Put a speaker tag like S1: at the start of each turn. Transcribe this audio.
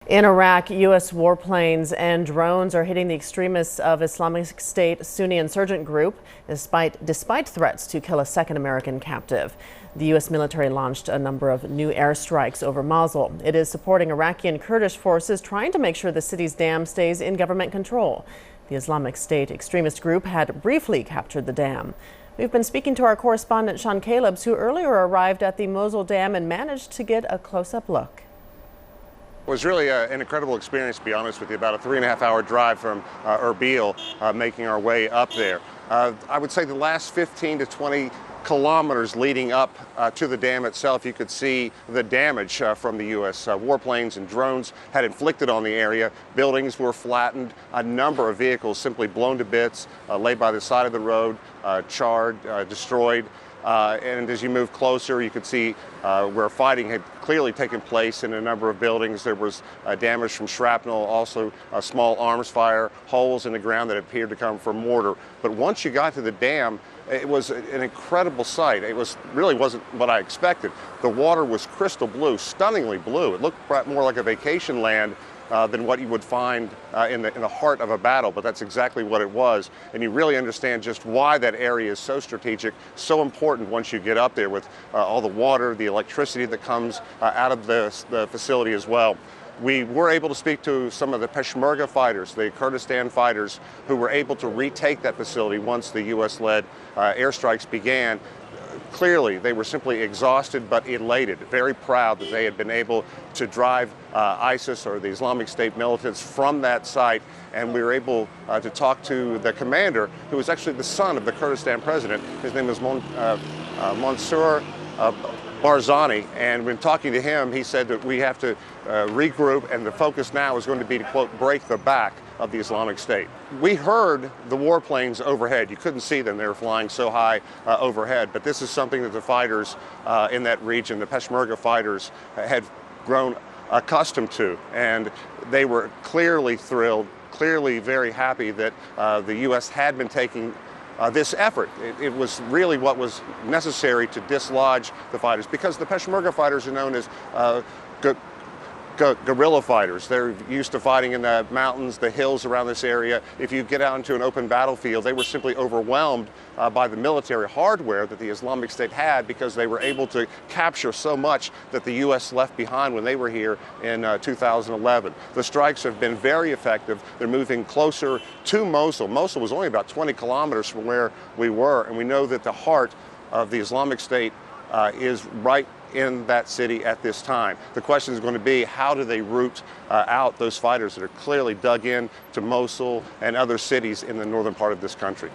S1: In Iraq, U.S. warplanes and drones are hitting the extremists of Islamic State Sunni insurgent group, despite threats to kill a second American captive. The U.S. military launched a number of new airstrikes over Mosul. It is supporting Iraqi and Kurdish forces trying to make sure the city's dam stays in government control. The Islamic State extremist group had briefly captured the dam. We've been speaking to our correspondent Sean Calebs, who earlier arrived at the Mosul dam and managed to get a close-up look.
S2: It was really an incredible experience, to be honest with you. About a 3.5-hour drive from Erbil, making our way up there. I would say the last 15 to 20 kilometers leading up to the dam itself, you could see the damage from the U.S. Warplanes and drones had inflicted on the area. Buildings were flattened, a number of vehicles simply blown to bits, laid by the side of the road, charred, destroyed. And as you move closer, you could see where fighting had clearly taken place in a number of buildings. There was damage from shrapnel, also small arms fire, holes in the ground that appeared to come from mortar. But once you got to the dam, it was an incredible sight. It really wasn't what I expected. The water was crystal blue, stunningly blue. It looked more like a vacation land than what you would find in the heart of a battle, but that's exactly what it was. And you really understand just why that area is so strategic, so important once you get up there with all the water, the electricity that comes out of the facility as well. We were able to speak to some of the Peshmerga fighters, the Kurdistan fighters, who were able to retake that facility once the U.S.-led airstrikes began. Clearly, they were simply exhausted but elated, very proud that they had been able to drive ISIS or the Islamic State militants from that site. And we were able to talk to the commander, who was actually the son of the Kurdistan president. His name is Mansour Barzani, and when talking to him, he said that we have to regroup, and the focus now is going to be to, quote, break the back of the Islamic State. We heard the warplanes overhead. You couldn't see them. They were flying so high overhead, but this is something that the fighters in that region, the Peshmerga fighters, had grown accustomed to, and they were clearly thrilled, clearly very happy that the U.S. had been taking this effort. It was really what was necessary to dislodge the fighters, because the Peshmerga fighters are known as guerrilla fighters. They're used to fighting in the mountains, the hills around this area. If you get out into an open battlefield, they were simply overwhelmed by the military hardware that the Islamic State had, because they were able to capture so much that the U.S. left behind when they were here in 2011. The strikes have been very effective. They're moving closer to Mosul. Mosul was only about 20 kilometers from where we were, and we know that the heart of the Islamic State is right in that city at this time. The question is going to be, how do they root out those fighters that are clearly dug in to Mosul and other cities in the northern part of this country?